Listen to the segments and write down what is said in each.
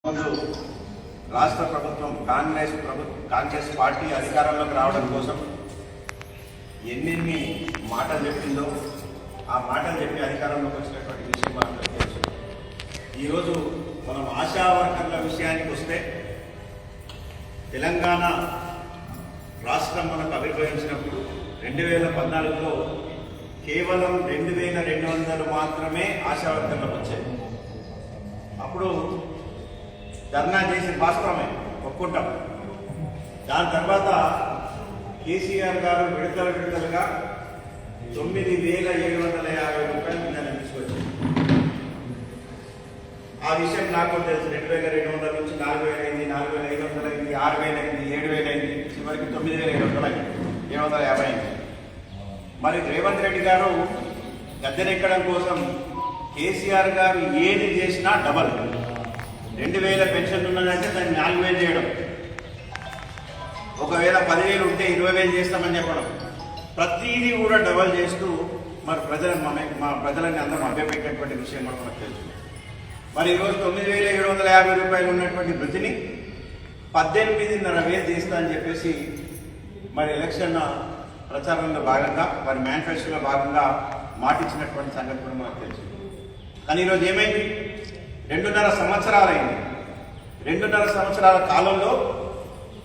ముందు రాష్ట్ర ప్రభుత్వం కాంగ్రెస్ పార్టీ అధికారంలోకి రావడం కోసం ఎన్ని మాటలు చెప్పిందో ఆ మాటలు చెప్పి అధికారంలోకి వచ్చినటువంటి విషయం మనకు తెలుసు. ఈరోజు మనం ఆశా వర్కర్ల విషయానికి వస్తే తెలంగాణ రాష్ట్రం మనకు ఆవిర్భవించినప్పుడు 2014లో కేవలం 2200 మాత్రమే ఆశా వర్కర్లకు వచ్చాయి. అప్పుడు ధర్నా చేసి వాస్తవమే ఒప్పుకుంటాం. దాని తర్వాత కేసీఆర్ గారు విడతలుగా 9750 రూపాయలు నేను తీసుకొచ్చాను. ఆ విషయం నాకు తెలుసు. 2200 నుంచి 4000 అయింది, 4500 అయింది, 6000 అయింది, 7000 అయింది, చివరికి 9750 అయింది, 750 అయింది. మరి రేవంత్ రెడ్డి గారు గద్దెనెక్కడం కోసం కేసీఆర్ గారు ఏది చేసినా డబల్. 2000 పెన్షన్ ఉన్నదంటే దాన్ని 4000 చేయడం, ఒకవేళ 10,000 ఉంటే 20,000 చేస్తామని చెప్పడం, ప్రతిదీ కూడా డబల్ చేస్తూ మరి మా ప్రజలని అందరం అభ్యపెట్టినటువంటి విషయం కూడా మనకు తెలుసు. మరి ఈరోజు 9750 రూపాయలు ఉన్నటువంటి వృత్తిని 18,500 చేస్తా అని చెప్పేసి మరి ఎలక్షన్ ప్రచారంలో భాగంగా మరి మేనిఫెస్టోలో భాగంగా మాటిచ్చినటువంటి సంగతి కూడా మనకు తెలుసు. కానీ ఈరోజు ఏమైంది? 2.5 సంవత్సరాలైంది. 2.5 సంవత్సరాల కాలంలో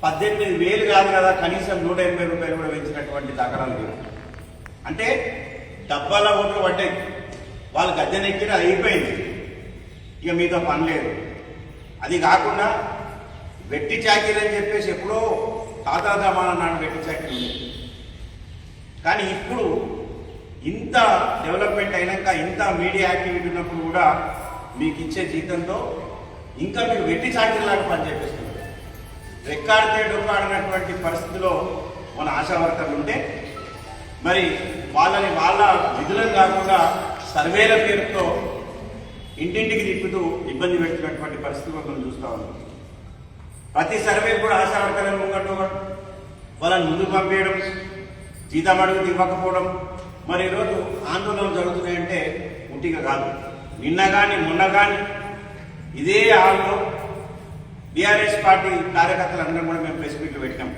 18,000 కాదు కదా, కనీసం 180 రూపాయలు కూడా పెంచినటువంటి దాఖలాలు లేవు. అంటే డబ్బాల ఓట్లు పడ్డాయి, వాళ్ళు గద్దెనెక్కిన అయిపోయింది, ఇక మీతో పని లేదు. అది కాకుండా వెట్టి చాకరీ అని చెప్పేసి ఎప్పుడో తాతా జమానా నాడు వెట్టి చాకరీ ఉంది. కానీ ఇప్పుడు ఇంత డెవలప్మెంట్ అయినాక, ఇంత మీడియా యాక్టివిటీ ఉన్నప్పుడు కూడా మీకు ఇచ్చే జీతంతో ఇంకా మీరు వెట్టి చాకరీలాగా పనిచేపిస్తున్నారు. రెక్కాడితే డొక్కాడినటువంటి పరిస్థితిలో మన ఆశా వర్కర్లు ఉంటే మరి వాళ్ళని వాళ్ళ విధులను కాకుండా సర్వేల పేరుతో ఇంటింటికి తిప్పుతూ ఇబ్బంది పెడుతున్నటువంటి పరిస్థితి మనం చూస్తూ ఉన్నాం. ప్రతి సర్వే కూడా ఆశా వర్కర్లను ముంగట్టు వాళ్ళని ముందుకు పంపేయడం, జీతం అడుగుతూ ఇవ్వకపోవడం. మరి ఈరోజు ఆందోళనలు జరుగుతున్నాయంటే ఉట్టిగా కాదు. నిన్న కానీ మొన్న కానీ ఇదే హాల్లో బీఆర్ఎస్ పార్టీ కార్యకర్తలందరం కూడా మేము ప్రెస్ మీట్లు పెట్టాం.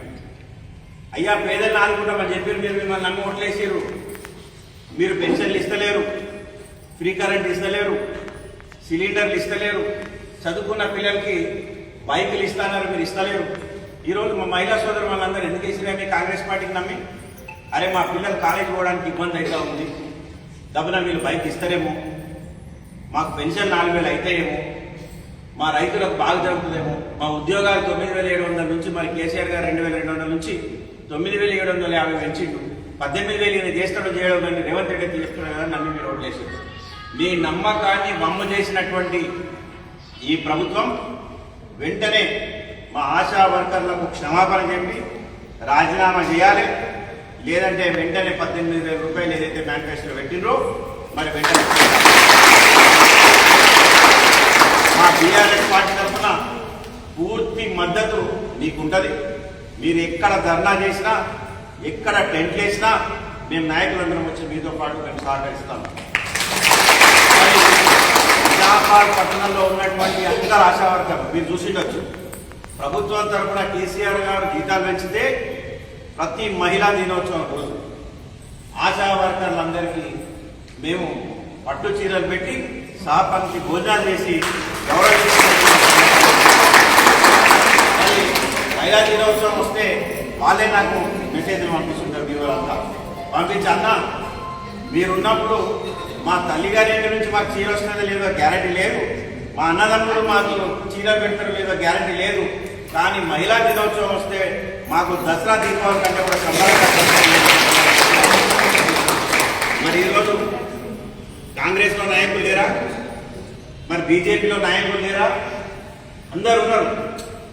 అయ్యా పేదలను ఆదుకుంటామని చెప్పారు, మీరు మిమ్మల్ని నమ్మి ఓట్లేసారు, మీరు పెన్షన్లు ఇస్తలేరు, ఫ్రీ కరెంట్ ఇస్తలేరు, సిలిండర్లు ఇస్తలేరు, చదువుకున్న పిల్లలకి బైకులు ఇస్తున్నారు, మీరు ఇస్తలేరు. ఈరోజు మా మహిళా సోదరు వాళ్ళందరూ ఎందుకు ఇచ్చినా కాంగ్రెస్ పార్టీకి నమ్మి, అరే మా పిల్లలు కాలేజీ పోవడానికి ఇబ్బంది అవుతా ఉంది, దబ్బున వీళ్ళు బైక్ ఇస్తారేమో, మాకు పెన్షన్ 4,000 అవుతాయేమో, మా రైతులకు బాగా జరుగుతుందేమో, మా ఉద్యోగాలు 9,700 నుంచి మరి కేసీఆర్ గారు 2,200 నుంచి 9,750 పెంచిండు, 18,000 చేస్తాడు చేయడం కానీ రేవంత్ రెడ్డి చేస్తున్నాడు కదా నమ్మి మీరు ఓట్లేసారు. మీ నమ్మకాన్ని వమ్ము చేసినటువంటి ఈ ప్రభుత్వం వెంటనే మా ఆశా వర్కర్లకు క్షమాపణ చెప్పి రాజీనామా చేయాలి. లేదంటే వెంటనే 18,000 రూపాయలు ఏదైతే మేనిఫెస్టోలో పెట్టినరో మరి వెంటనే మా బీఆర్ఎస్ పార్టీ తరఫున పూర్తి మద్దతు మీకుంటుంది. మీరు ఎక్కడ ధర్నా చేసినా, ఎక్కడ టెంట్లు వేసినా మేము నాయకులందరం వచ్చి మీతో పాటు మేము సహకరిస్తాం. నిజామాబాద్ పట్టణంలో ఉన్నటువంటి అందరు ఆశా వర్కర్లు మీరు చూసిండొచ్చు. ప్రభుత్వం తరఫున కేసీఆర్ గారు జీతాలు పెంచితే ప్రతి మహిళా దినోత్సవం రోజు ఆశా వర్కర్లందరికీ మేము పట్టు చీరలు పెట్టి సహపంక్తి భోజనాలు చేసి మహిళా దినోత్సవం వస్తే వాళ్ళే నాకు మెసేజ్లు పంపిస్తుంటారు. వివరంతా పంపించి, అన్న మీరున్నప్పుడు మా తల్లిగారి ఇంటి నుంచి మాకు చీర వస్తుందో లేదో గ్యారంటీ లేదు, మా అన్నదమ్ములు మాకు చీర పెడతారో లేదో గ్యారంటీ లేదు, కానీ మహిళా దినోత్సవం వస్తే మాకు దసరా దీపావళి కంటే కూడా సంబరంగా. మరి ఈరోజు కాంగ్రెస్లో నాయకులు లేరా? మరి బీజేపీలో నాయకులు లేరా? అందరు ఉన్నారు.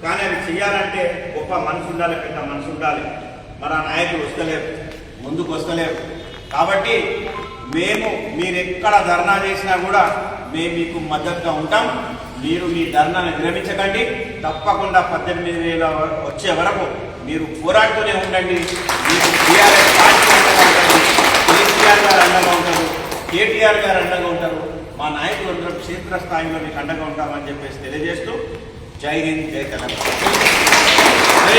కానీ అవి చెయ్యాలంటే గొప్ప మనసు ఉండాలి, పెద్ద మనసు ఉండాలి. మరి ఆ నాయకులు వస్తలేరు, ముందుకు వస్తలేరు. కాబట్టి మీరు ఎక్కడ ధర్నా చేసినా కూడా మేము మీకు మద్దతుగా ఉంటాం. మీరు మీ ధర్నాన్ని విరమించకండి. తప్పకుండా 18,000 వచ్చే వరకు మీరు పోరాడుతూనే ఉండండి. మీకు టీఆర్ఎస్ పార్టీ అండగా ఉంటుంది, కేసీఆర్ గారు అండగా ఉంటారు, కేటీఆర్ గారు అండగా ఉంటారు. మా నాయకులందరూ క్షేత్రస్థాయిలో మీకు అండగా ఉంటామని చెప్పేసి తెలియజేస్తూ జై హింద్, జై తెలంగాణ.